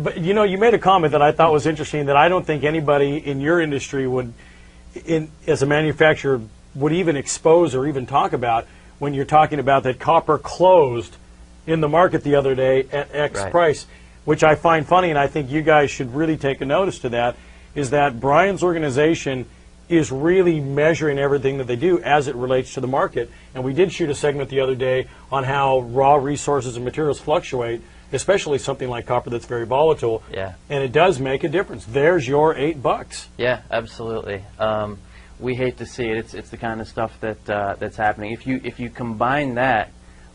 but you know, you made a comment that I thought was interesting that I don't think anybody in your industry would, as a manufacturer, would even expose or even talk about when you're talking about that copper closed in the market the other day at X price, which I find funny, and I think you guys should really take a notice to that, is that Brian's organization is really measuring everything that they do as it relates to the market. And we did shoot a segment the other day on how raw resources and materials fluctuate, especially something like copper that's very volatile. Yeah. And it does make a difference. There's your $8. Yeah, absolutely. We hate to see it. It's the kind of stuff that that's happening. If you combine that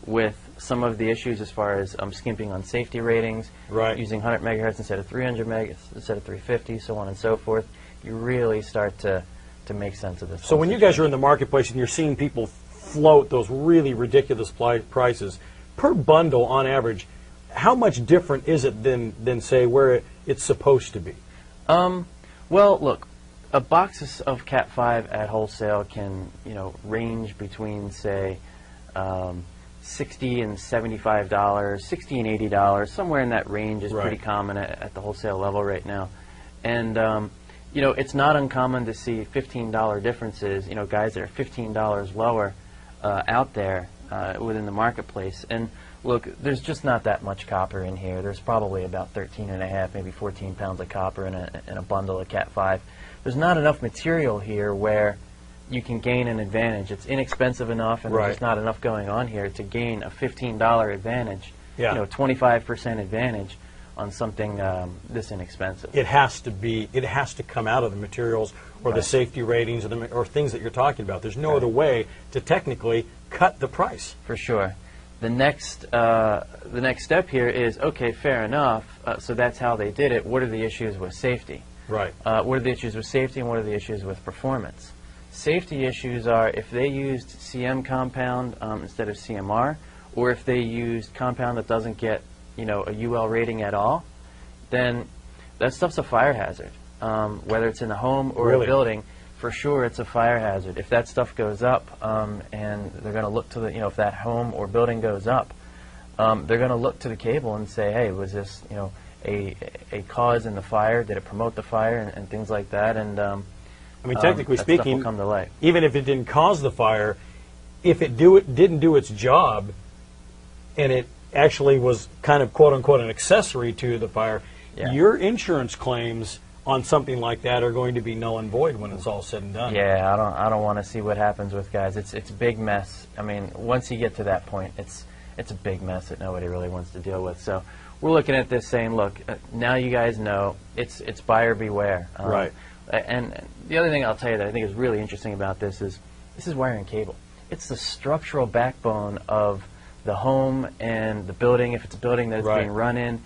with some of the issues as far as skimping on safety ratings, using 100 megahertz instead of 300 megahertz instead of 350, so on and so forth, you really start to make sense of this. So when you guys are in the marketplace and you're seeing people float those really ridiculous prices per bundle on average, how much different is it than say where it's supposed to be? Well, look, a box of Cat 5 at wholesale can range between say $60 and $75, $60 and $80, somewhere in that range is pretty common at the wholesale level right now. And it's not uncommon to see $15 differences, guys that are $15 lower out there within the marketplace. And look, there's just not that much copper in here. There's probably about 13.5, maybe 14 pounds of copper in a bundle of Cat 5. There's not enough material here where you can gain an advantage. It's inexpensive enough, and there's just not enough going on here to gain a $15 advantage, 25% advantage on something this inexpensive. It has to come out of the materials or the safety ratings or things that you're talking about. There's no other way to technically cut the price. For sure. The next step here is, okay, fair enough, so that's how they did it. What are the issues with safety? Right. What are the issues with safety and what are the issues with performance? Safety issues are if they used CM compound instead of CMR, or if they used compound that doesn't get a UL rating at all, then that stuff's a fire hazard. Whether it's in a home or a building, for sure it's a fire hazard. If that stuff goes up, and they're going to look to the, if that home or building goes up, they're going to look to the cable and say, hey, was this, a cause in the fire? Did it promote the fire and things like that? And I mean, technically that stuff speaking, will come to light. Even if it didn't cause the fire, if it didn't do its job, and it actually was kind of quote unquote an accessory to the fire, your insurance claims on something like that are going to be null and void when it's all said and done. Yeah, I don't want to see what happens with guys. It's a big mess. I mean, once you get to that point, it's a big mess that nobody really wants to deal with. So we're looking at this saying, look, now you guys know it's buyer beware. Right. And the other thing I'll tell you that I think is really interesting about this is wire and cable. It's the structural backbone of the home and the building, if it's a building that it's being run in.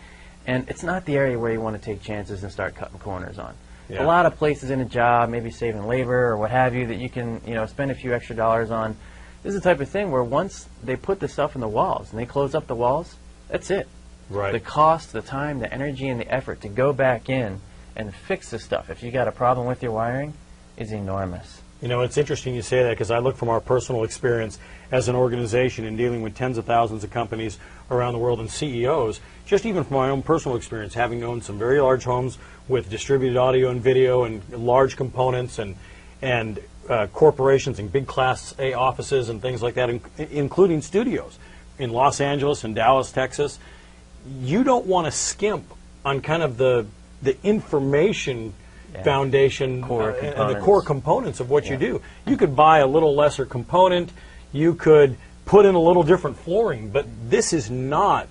And it's not the area where you want to take chances and start cutting corners on. A lot of places in a job, maybe saving labor or what have you, that you can spend a few extra dollars on. This is the type of thing where once they put the stuff in the walls and they close up the walls, that's it. Right. The cost, the time, the energy, and the effort to go back in and fix the stuff, if you got a problem with your wiring, is enormous. It's interesting you say that because I look from our personal experience as an organization in dealing with tens of thousands of companies around the world and CEOs, just even from my own personal experience, having owned some very large homes with distributed audio and video and large components and corporations and big Class A offices and things like that, including studios in Los Angeles and Dallas, Texas. You don't want to skimp on kind of the information foundation and the core components of what you do. You could buy a little lesser component, you could put in a little different flooring, but this is not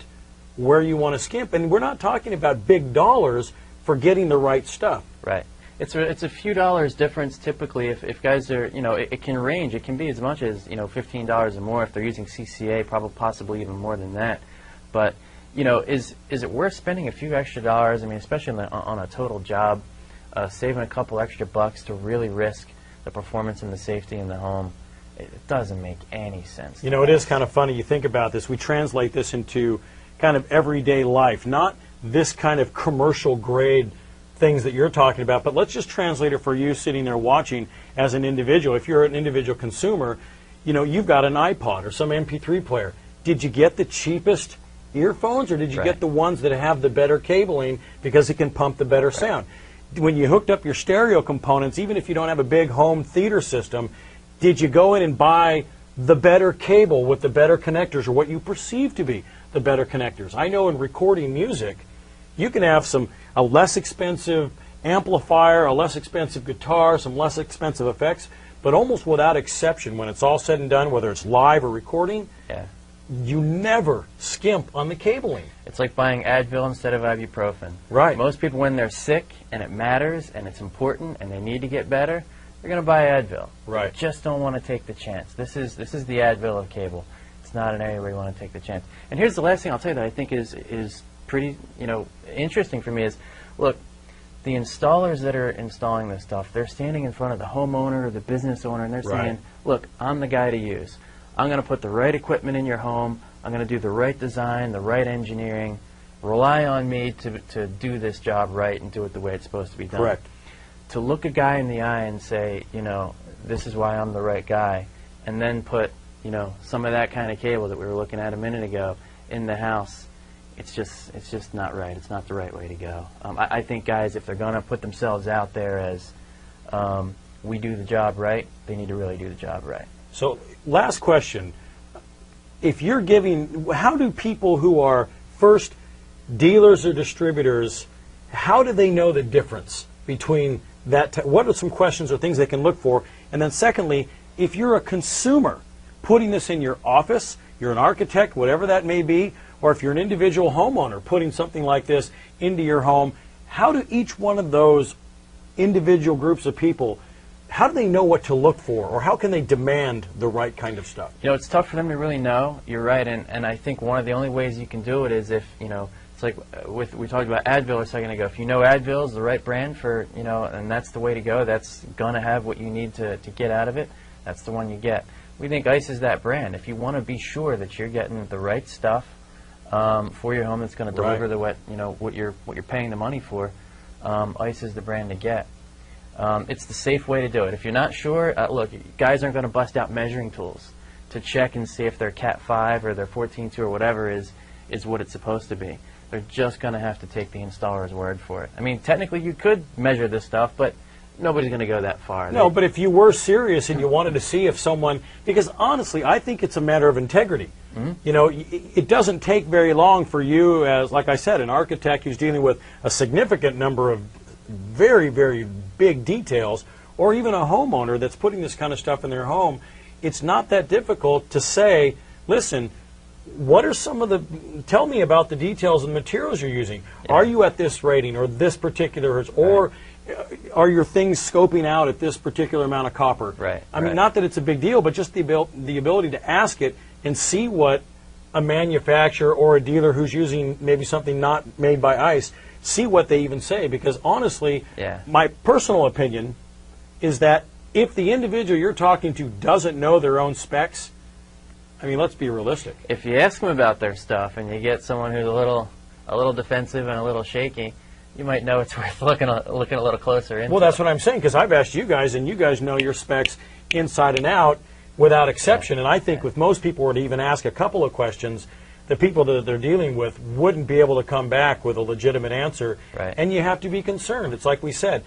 where you want to skimp. And we're not talking about big dollars for getting the right stuff. Right. It's a few dollars difference typically if guys are, it can range. It can be as much as, $15 or more if they're using CCA, probably possibly even more than that. But, is it worth spending a few extra dollars? I mean, especially on a total job, saving a couple extra bucks to really risk the performance and the safety in the home, it doesn't make any sense. It is kind of funny. You think about this. We translate this into kind of everyday life, not this kind of commercial grade things that you're talking about, but let's just translate it for you sitting there watching as an individual. If you're an individual consumer, you've got an iPod or some MP3 player. Did you get the cheapest earphones, or did you Right. get the ones that have the better cabling because it can pump the better sound? When you hooked up your stereo components, even if you don't have a big home theater system, did you go in and buy the better cable with the better connectors, or what you perceive to be the better connectors? I know in recording music, you can have a less expensive amplifier, a less expensive guitar, some less expensive effects, but almost without exception, when it's all said and done, whether it's live or recording, Yeah. you never skimp on the cabling. It's like buying Advil instead of ibuprofen. Right. Most people, when they're sick and it matters and it's important and they need to get better, they're going to buy Advil. Right. They just don't want to take the chance. This is the Advil of cable. It's not an area where you want to take the chance. And here's the last thing I'll tell you that I think is pretty interesting for me is, look, the installers that are installing this stuff, they're standing in front of the homeowner or the business owner, and they're Right. saying, look, I'm the guy to use. I'm going to put the right equipment in your home. I'm going to do the right design, the right engineering. Rely on me to do this job right and do it the way it's supposed to be done. Correct. To look a guy in the eye and say, this is why I'm the right guy, and then put, some of that kind of cable that we were looking at a minute ago in the house, it's just not right. It's not the right way to go. I think guys, if they're going to put themselves out there as we do the job right, they need to really do the job right. So, last question. If you're giving, how do people who are first dealers or distributors, how do they know the difference between that? What are some questions or things they can look for? And then secondly, if you're a consumer putting this in your office, you're an architect, whatever that may be, or if you're an individual homeowner putting something like this into your home, how do each one of those individual groups of people, how do they know what to look for, or how can they demand the right kind of stuff? It's tough for them to really know. You're right, and I think one of the only ways you can do it is if, it's like we talked about Advil a second ago. If you know Advil is the right brand for, and that's the way to go, that's going to have what you need to get out of it, that's the one you get. We think ICE is that brand. If you want to be sure that you're getting the right stuff for your home that's going to deliver what you're paying the money for, ICE is the brand to get. It's the safe way to do it. If you're not sure, look, guys aren't going to bust out measuring tools to check and see if their Cat 5 or their 14.2 or whatever is what it's supposed to be. They're just going to have to take the installer's word for it. I mean, technically you could measure this stuff, but nobody's going to go that far. No, but if you were serious and you wanted to see if someone, because honestly, I think it's a matter of integrity. It doesn't take very long for you as, like I said, an architect who's dealing with a significant number of very, very big details, or even a homeowner that's putting this kind of stuff in their home. It's not that difficult to say, listen, what are some of the, tell me about the details and materials you're using. Yeah. Are you at this rating or this particular hertz, or are your things scoping out at this particular amount of copper? Right. I mean, not that it's a big deal, but just the ability to ask it and see what a manufacturer or a dealer who's using maybe something not made by ICE, see what they even say. Because honestly, my personal opinion is that if the individual you're talking to doesn't know their own specs, I mean, let's be realistic. If you ask them about their stuff and you get someone who's a little defensive and a little shaky, you might know it's worth looking a little closer into. Well, that's what I'm saying, because I've asked you guys, and you guys know your specs inside and out without exception. And I think with most people were to even ask a couple of questions, the people that they're dealing with wouldn't be able to come back with a legitimate answer. Right. And you have to be concerned. It's like we said,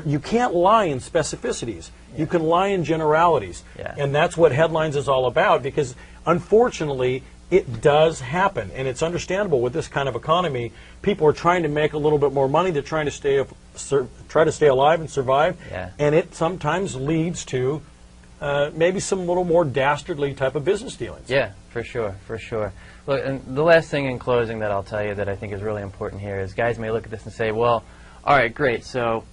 you can't lie in specificities. You can lie in generalities. And that's what Headlines is all about, because unfortunately it does happen, and it's understandable with this kind of economy. People are trying to make a little bit more money. They're trying to try to stay alive and survive, and it sometimes leads to maybe some little more dastardly type of business dealings. Yeah, for sure, for sure. Look, and the last thing in closing that I'll tell you that I think is really important here is guys may look at this and say, well, all right, great, so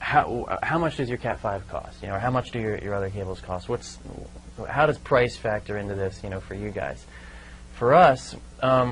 how much does your Cat 5 cost? Or how much do your other cables cost? How does price factor into this, for you guys? For us,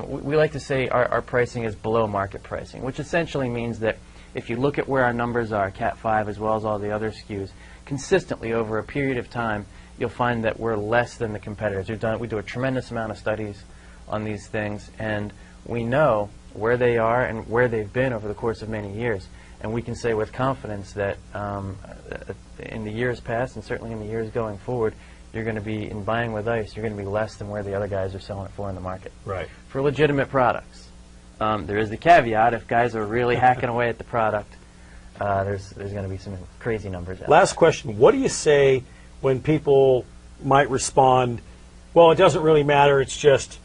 we like to say our pricing is below market pricing, which essentially means that if you look at where our numbers are, Cat 5 as well as all the other SKUs, consistently over a period of time, you'll find that we're less than the competitors. We do a tremendous amount of studies on these things, and we know where they are and where they've been over the course of many years. And we can say with confidence that in the years past and certainly in the years going forward, you're going to be, in buying with ICE, you're going to be less than where the other guys are selling it for in the market. Right. For legitimate products. There is the caveat, if guys are really hacking away at the product, there's going to be some crazy numbers out Last question. What do you say when people might respond, well, it doesn't really matter, it's just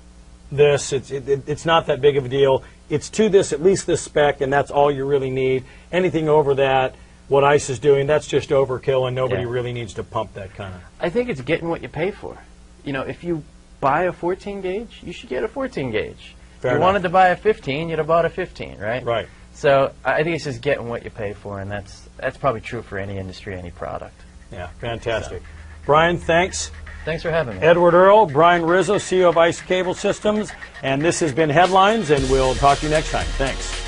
this, it's not that big of a deal, it's to this, at least this spec, and that's all you really need. Anything over that, what ICE is doing, that's just overkill, and nobody really needs to pump that kind of... I think it's getting what you pay for. You know, if you buy a 14 gauge, you should get a 14 gauge. If you wanted to buy a 15, you'd have bought a 15, right? Right. So I think it's just getting what you pay for, and that's probably true for any industry, any product. Yeah, fantastic. Brian, thanks. Thanks for having me. Edward Earl, Brian Rizzo, CEO of ICE Cable Systems, and this has been Headlines, and we'll talk to you next time. Thanks.